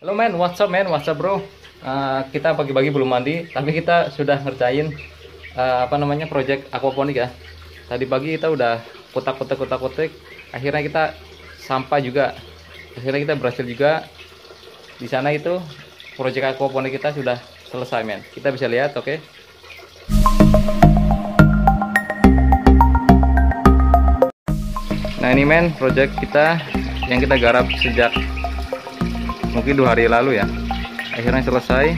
Halo men, what's up bro? Kita pagi-pagi belum mandi, tapi kita sudah ngerjain project aquaponik ya. Tadi pagi kita udah kutak-kutik, akhirnya kita sampai juga. Akhirnya kita berhasil juga. Di sana itu project aquaponik kita sudah selesai men. Kita bisa lihat, oke? Nah ini men, project kita yang kita garap sejak mungkin 2 hari lalu ya, akhirnya selesai.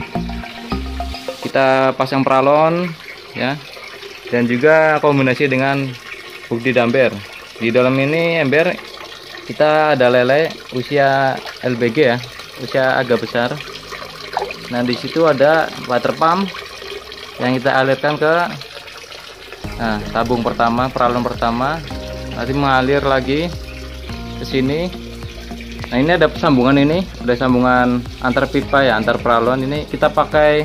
Kita pasang pralon ya, dan juga kombinasi dengan bukti damber. Di dalam ini ember kita ada lele usia LBG ya, usia agak besar. Nah di situ ada water pump yang kita alirkan ke tabung pertama, pralon pertama, nanti mengalir lagi ke sini. Nah ini ada sambungan, ini ada sambungan antar pipa ya, antar pralon. Ini kita pakai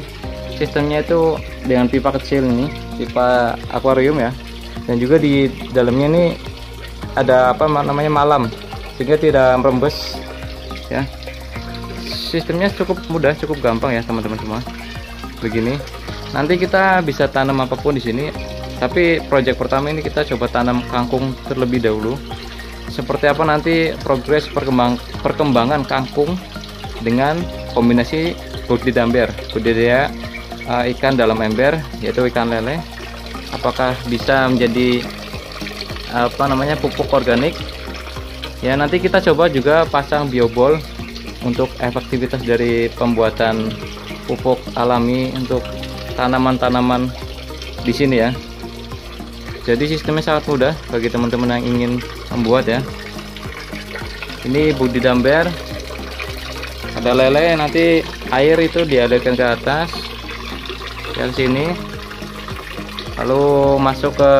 sistemnya itu dengan pipa kecil, ini pipa akuarium ya, dan juga di dalamnya ini ada malam, sehingga tidak merembes ya. Sistemnya cukup mudah, cukup gampang ya teman-teman semua. Begini, nanti kita bisa tanam apapun di sini, tapi project pertama ini kita coba tanam kangkung terlebih dahulu. Seperti apa nanti progres perkembangan kangkung dengan kombinasi budidaya budidaya ikan dalam ember, yaitu ikan lele. Apakah bisa menjadi pupuk organik ya? Nanti kita coba juga pasang biobol untuk efektivitas dari pembuatan pupuk alami untuk tanaman-tanaman di sini ya. Jadi sistemnya sangat mudah bagi teman-teman yang ingin membuat ya. Ini budidaya, ada lele, nanti air itu dialirkan ke atas ke sini, lalu masuk ke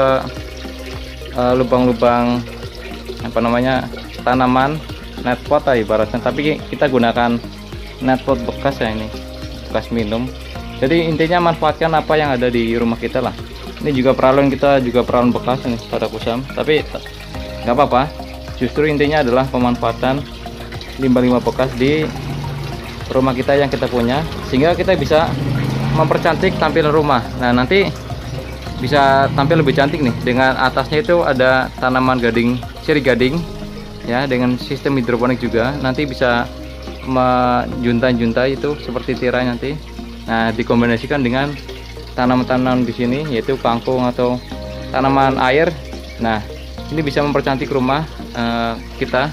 lubang-lubang tanaman netpot ibaratnya, tapi kita gunakan netpot bekas ya, ini bekas minum. Jadi intinya manfaatkan apa yang ada di rumah kita lah. Ini juga pralon, kita juga pralon bekas ini pada kusam, tapi nggak apa-apa. Justru intinya adalah pemanfaatan limbah-limbah bekas di rumah kita yang kita punya, sehingga kita bisa mempercantik tampilan rumah. Nah nanti bisa tampil lebih cantik nih, dengan atasnya itu ada tanaman gading, sirih gading ya, dengan sistem hidroponik juga. Nanti bisa menjuntai-juntai itu seperti tirai nanti. Nah dikombinasikan dengan tanaman-tanaman di sini, yaitu kangkung atau tanaman air. Nah ini bisa mempercantik rumah kita,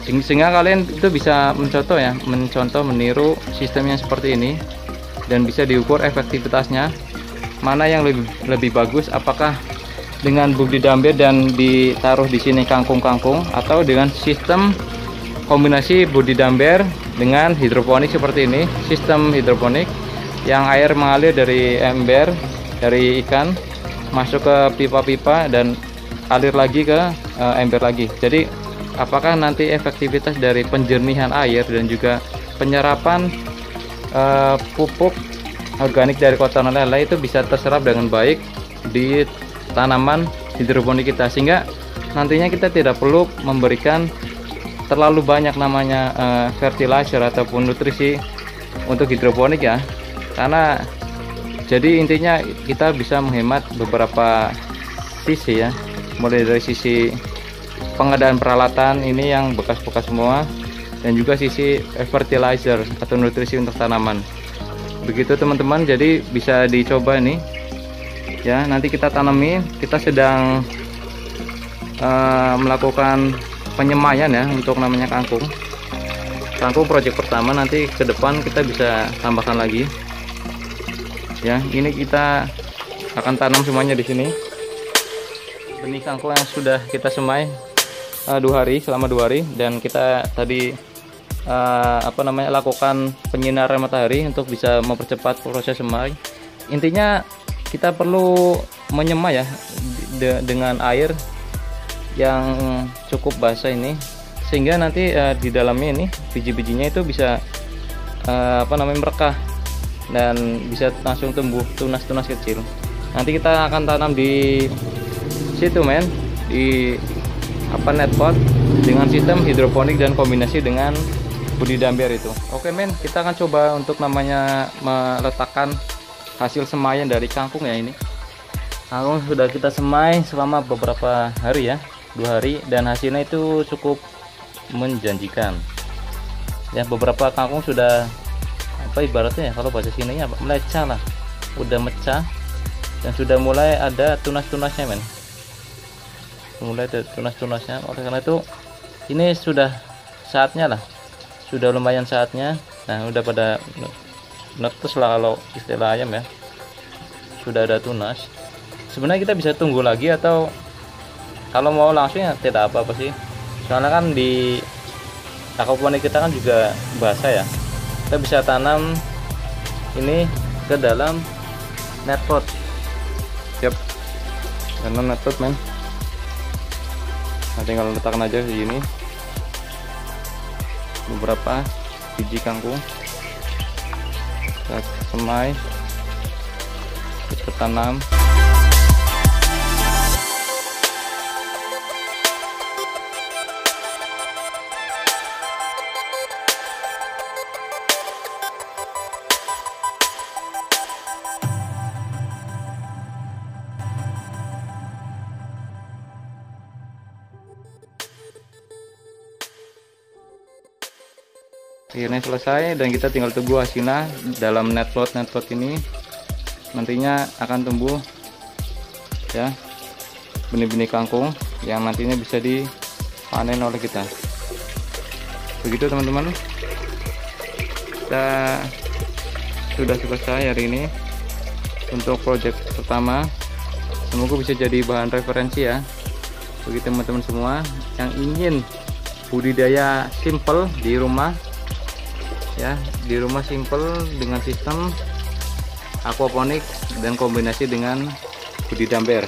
sehingga kalian itu bisa mencontoh meniru sistemnya seperti ini, dan bisa diukur efektivitasnya mana yang lebih bagus, apakah dengan budidaya dan ditaruh di sini kangkung-kangkung, atau dengan sistem kombinasi budidaya dengan hidroponik seperti ini. Sistem hidroponik yang air mengalir dari ember, dari ikan masuk ke pipa-pipa dan alir lagi ke ember lagi. Jadi apakah nanti efektivitas dari penjernihan air dan juga penyerapan pupuk organik dari kotoran lele itu bisa terserap dengan baik di tanaman hidroponik kita, sehingga nantinya kita tidak perlu memberikan terlalu banyak namanya fertilizer ataupun nutrisi untuk hidroponik ya. Karena jadi intinya kita bisa menghemat beberapa sisi ya, mulai dari sisi pengadaan peralatan ini yang bekas-bekas semua, dan juga sisi fertilizer atau nutrisi untuk tanaman. Begitu teman-teman, jadi bisa dicoba nih ya. Nanti kita tanami, kita sedang melakukan penyemaian ya untuk namanya kangkung project pertama. Nanti ke depan kita bisa tambahkan lagi ya. Ini kita akan tanam semuanya di sini. Benih kangkung yang sudah kita semai selama 2 hari, dan kita tadi lakukan penyinaran matahari untuk bisa mempercepat proses semai. Intinya kita perlu menyemai ya dengan air yang cukup basah ini, sehingga nanti di dalamnya ini biji-bijinya itu bisa merekah dan bisa langsung tumbuh tunas-tunas kecil. Nanti kita akan tanam di situ men, di netpot dengan sistem hidroponik dan kombinasi dengan budidamber itu. Oke men, kita akan coba untuk namanya meletakkan hasil semaian dari kangkung ya. Ini kangkung sudah kita semai selama beberapa hari ya, 2 hari, dan hasilnya itu cukup menjanjikan ya. Beberapa kangkung sudah apa ibaratnya ya, kalau bahasa sini apa, melecah lah, udah mecah dan sudah mulai ada tunas-tunasnya men, mulai ada tunas-tunasnya. Oleh karena itu ini sudah saatnya lah, sudah lumayan saatnya. Nah udah pada netes lah kalau istilah ayam ya, sudah ada tunas. Sebenarnya kita bisa tunggu lagi, atau kalau mau langsung ya tidak apa-apa sih, soalnya kan di aquaponik kita kan juga basah ya. Kita bisa tanam ini ke dalam net pot. Siap, tanam net pot men. Nah, tinggal letakkan aja di sini beberapa biji kangkung, kita semai, kita tanam. Akhirnya selesai dan kita tinggal tunggu hasilnya dalam net pot ini. Nantinya akan tumbuh ya benih-benih kangkung yang nantinya bisa dipanen oleh kita. Begitu teman-teman, kita sudah selesai hari ini untuk project pertama. Semoga bisa jadi bahan referensi ya bagi teman-teman semua yang ingin budidaya simple di rumah ya, di rumah simple dengan sistem aquaponik dan kombinasi dengan budidamber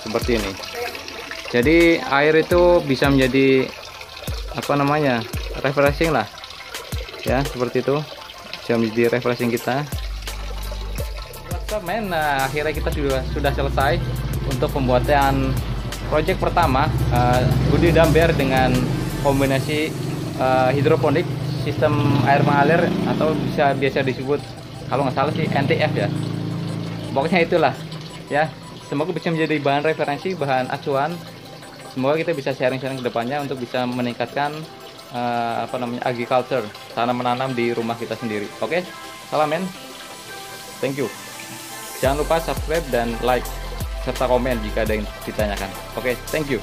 seperti ini. Jadi air itu bisa menjadi apa namanya, refreshing lah ya, seperti itu, bisa menjadi refreshing kita. Nah, akhirnya kita sudah selesai untuk pembuatan project pertama, budidamber dengan kombinasi hidroponik sistem air mengalir, atau biasa disebut kalau nggak salah sih NTF ya. Pokoknya itulah ya. Semoga bisa menjadi bahan referensi, bahan acuan. Semoga kita bisa sharing-sharing ke depannya untuk bisa meningkatkan apa namanya, agriculture, tanam menanam di rumah kita sendiri. Oke, salam men. Thank you. Jangan lupa subscribe dan like serta komen jika ada yang ditanyakan. Oke, thank you.